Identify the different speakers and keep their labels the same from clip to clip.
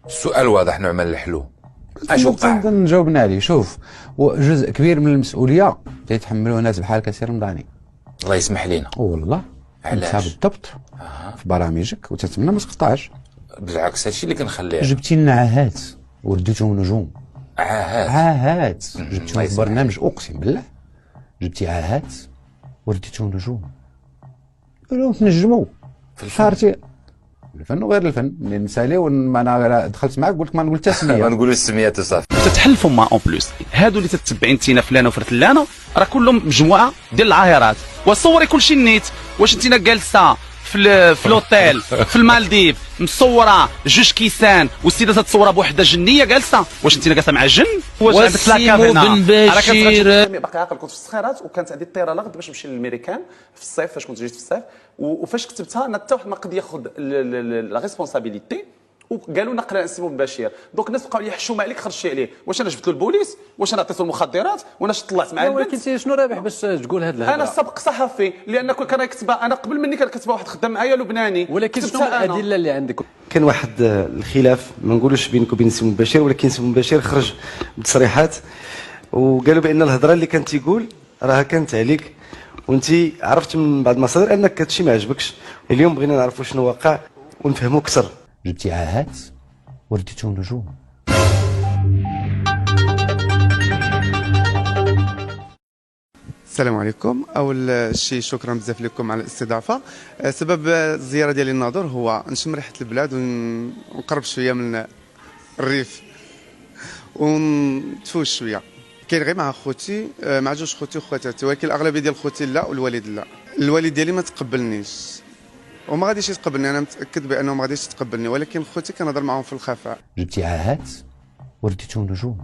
Speaker 1: السؤال واضح، نعمل نحلوه. اش وقع؟
Speaker 2: نجاوبنا عليه. شوف، جزء كبير من المسؤوليه تيتحملوها ناس بحال كثير رمضاني.
Speaker 1: الله يسمح لينا.
Speaker 2: والله
Speaker 1: علاش؟
Speaker 2: بالضبط في برامجك وتتمنى ما تقطعش.
Speaker 1: بالعكس هادشي اللي كنخليه.
Speaker 2: جبتي لنا عاهات ورديتهم نجوم. عاهات جبتيهم في برنامج، اقسم بالله جبتي عاهات ورديتهم نجوم. قالوا تنجموا
Speaker 1: في الفن.
Speaker 2: صارتي الفن وغير الفن. ملي نساليو انا دخلت معاك قلت ما نقول حتى سميه.
Speaker 1: ما نقولوش السميات وصافي.
Speaker 3: تتحلفوا مع اون بلوس. هادو اللي تتبعين انتينا فلانه وفرتلانه راه كلهم مجموعه ديال العاهرات. وصوري كلشي النيت. واش انتينا جالسه في الاوتيل في المالديف مصوره جوج كيسان والسيده تتصورها بوحده جنيه جالسه؟ واش انتينا جالسه مع جن؟ واش عندك لاكاب هنا؟
Speaker 4: بن بشير باقي عاقل. كنت في الصخيرات وكانت عندي الطياره لاغد باش نمشي للميريكان في الصيف، فاش كنت جيت في الصيف. وفاش كتبتها انا حتى واحد ما قد ياخذ لا ريسبونسابيلتي. وقالوا نقرا نسيبو بن بشير. دونك الناس بقاو يحشوا عليك خرجتي عليه. واش انا جبت له البوليس؟ واش انا عطيته المخدرات؟ وانا طلعت مع البنت؟
Speaker 5: ولكن شنو رابح باش تقول هاد الهضره؟
Speaker 4: انا سابق صحفي، لان كنت كنكتبها انا قبل مني كنكتبها واحد خدام معايا لبناني.
Speaker 5: ولكن شنو الادله اللي عندك؟
Speaker 6: كان واحد الخلاف ما نقولوش بينك وبين سي مباشر، ولكن سي مباشر خرج بتصريحات وقالوا بان الهضره اللي كان تيقول راها كانت عليك، وانت عرفت من بعض المصادر انك هادشي ما عجبكش. اليوم بغينا نعرفوا شنو وقع ونفهموا اكثر.
Speaker 2: جبتي عاهات ورديتهم نجوم.
Speaker 7: السلام عليكم. اول شيء شكرا بزاف لكم على الاستضافه. سبب الزياره ديالي للناظور هو نشم ريحه البلاد ونقرب شويه من الريف ونتفوش شويه. كاين غير مع خوتي، مع جوج خوتي وخواتاتي، ولكن الاغلبيه ديال خوتي لا والوالد لا. الوالد ديالي ما تقبلنيش وما غاديش يتقبلني، انا متاكد بانه ما غاديش يتقبلني، ولكن خوتي كنهضر معاهم في الخفاء.
Speaker 2: جبتي عاهات ورديتهم نجوم.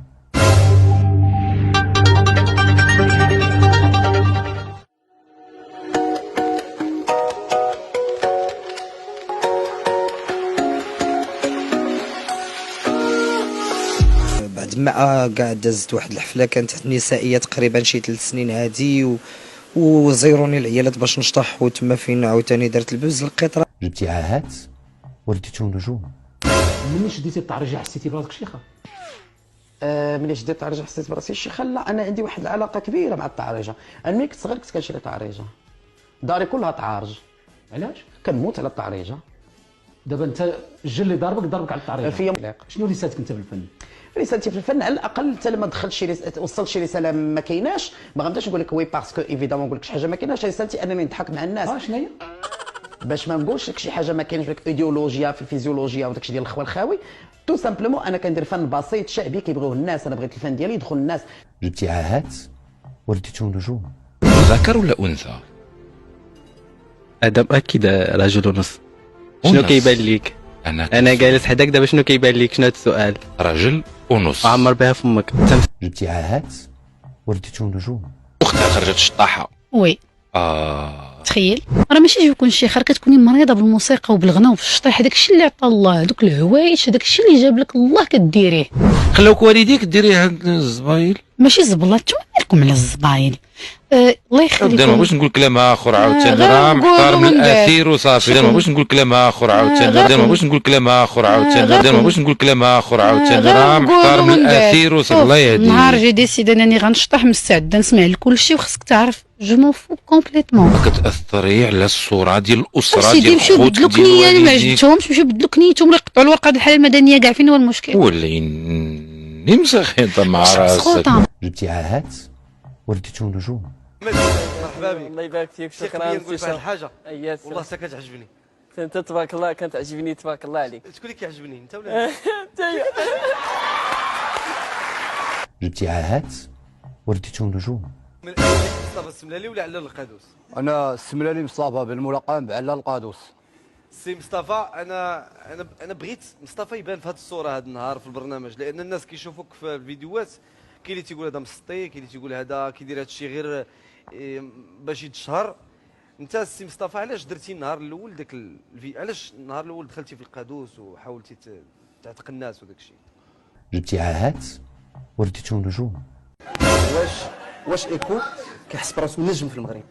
Speaker 8: بعد ما قاعد دازت واحد الحفله كانت نسائيه تقريبا شي 3 سنين هادي وزيروني العيالات باش نشطح، وتما فين عاوتاني درت البوز القطره.
Speaker 2: جبتي عاهات ورديتهم نجوم.
Speaker 5: مني شديتي الطريجه حسيتي براسك شيخه؟
Speaker 9: ملي شديت الطعريجه حسيت براسي شيخه. لا، انا عندي واحد العلاقه كبيره مع الطعريجه. انا ملي كنت صغير كنت كنشري طعريجه، داري كلها طعارج.
Speaker 5: علاش؟
Speaker 9: كنموت على الطعريجه.
Speaker 5: دابا انت الجن اللي ضربك على الطريجه.
Speaker 9: فيا
Speaker 5: شنو رسالتك انت بالفن؟
Speaker 9: رسالتي في الفن على الاقل حتى لما دخلت وصلت شي رساله ما كايناش، ما غنبداش نقول لك وي باسكو ايفيدامون نقول لك شي حاجه ما كايناش. رسالتي انني نضحك مع الناس.
Speaker 5: شنو هي؟
Speaker 9: باش ما نقولش لك شي حاجه ما كاينش، لك ايديولوجيا في الفيزيولوجيا وداكشي ديال الخوال الخاوي. تو سامبلومون انا كندير فن بسيط شعبي كيبغيوه الناس. انا بغيت الفن ديالي يدخل الناس.
Speaker 2: جبتي عاهات ورديتهم نجوم.
Speaker 1: ذكر ولا انثى؟
Speaker 10: ادم اكيد رجل ونص. شنو كيبان ليك؟ انا جالس حداك دابا شنو كيبان ليك؟ شنو هذا السؤال؟
Speaker 1: رجل ونص.
Speaker 10: عمر بها فمك.
Speaker 2: جبتي عاهات ورديتهم نجوم.
Speaker 1: اختها خرجت شطاحه.
Speaker 11: وي. تخيل راه ماشي يكون شيخ، راه كتكوني مريضه بالموسيقى وبالغناء وبالشطيح. هذاك الشيء اللي عطا الله، دوك الهوايج، هذاك الشيء اللي جاب لك الله كديريه.
Speaker 4: خلاوك والديك ديري هاد الزبايل؟
Speaker 11: ماشي زبلات، نتوما مالكم على الزبايل. الله يخليكم.
Speaker 1: دابا ما بغيتش نقول كلام اخر عاوتاني، راه محتار من الاثير وصافي. دابا ما بغيتش نقول كلام اخر عاوتاني، دابا ما بغيتش نقول كلام اخر عاوتاني، دابا ما بغيتش نقول كلام اخر عاوتاني، راه محتار من الاثير وصافي. الله يهديك.
Speaker 11: نهار جي ديسيدي انني غنشطح مستعده نسمع لكل شيء، وخصك تعرف جو مون فو كومبليتمون.
Speaker 1: كتاثري على الصوره ديال الاسره
Speaker 11: ديال الخوت ديال بدلوا كنيه ما عجبتهمش، مشيو بدلوا كنيتهم ولا يقطعوا الورقه ديال الحاله المدنيه كاع. فين هو المشكل؟
Speaker 1: وليني مسخيطه مع راسك.
Speaker 2: جبتي عاهات ورديتهم نجوم.
Speaker 12: مرحبا بك.
Speaker 13: الله يبارك فيك. شكرا.
Speaker 12: نقول واحد الحاجه والله حتى كتعجبني.
Speaker 13: انت تبارك الله كتعجبني. تبارك الله عليك.
Speaker 12: شكون اللي كيعجبني انت ولا
Speaker 13: انت؟
Speaker 2: جبتي عاهات ورديتهم نجوم.
Speaker 12: مصطفى السملالي ولا علال القادوس؟
Speaker 14: انا السملالي مصطفى بالملقب بعلال القادوس.
Speaker 12: سي مصطفى، انا بغيت مصطفى يبان في هذه الصوره هذا النهار في البرنامج، لان الناس كيشوفوك في الفيديوهات كاين اللي تيقول هذا مسطي، كاين اللي تيقول هذا كيدير هذا الشيء غير باش يتشهر. انت السي مصطفى علاش درتي النهار الاول داك علاش النهار الاول دخلتي في القادوس وحاولتي تعتق الناس وداك الشيء؟
Speaker 2: جبتي عاهات ورديتهم نجوم.
Speaker 9: واش ايكو كيحس براسو نجم في المغرب؟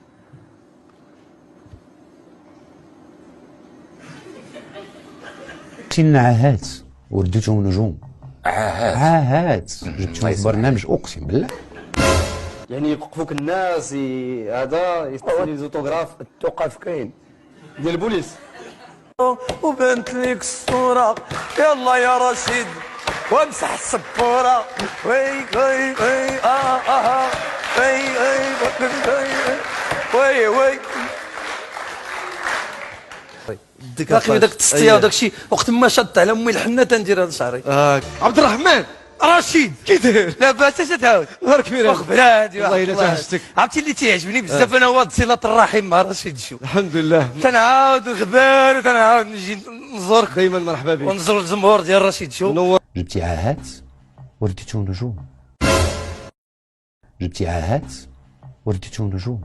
Speaker 2: جبتي لنا عاهات ورديتهم نجوم. عاهات جبتهم في برنامج اقسم بالله.
Speaker 14: يعني يوقفوك الناس هذا يستني زوتوغراف
Speaker 12: توقف كاين
Speaker 14: ديال البوليس.
Speaker 12: وبنت ليك الصورة يلا يا رشيد وامسح السبورة وي وي وي وي وي وي وي باقي داك التسطيه وداك الشيء وقت ما شط على امي الحنه تندير هذا شعري.
Speaker 14: عبد الرحمن
Speaker 12: رشيد
Speaker 14: كي داير؟
Speaker 12: لاباس اش تعاود؟
Speaker 14: نهار كبير
Speaker 12: بلادي
Speaker 14: والله الا توحشتك.
Speaker 12: عرفتي اللي تيعجبني بزاف انا هو صله الرحم مع رشيد شو.
Speaker 14: الحمد لله
Speaker 12: تنعاود غبار وتنعاود نجي نزورك
Speaker 14: دائما مرحبا بك
Speaker 12: ونزور الجمهور ديال رشيد شو.
Speaker 2: جبتي عاهات ورديتهم نجوم. جبتي عاهات ورديتهم نجوم.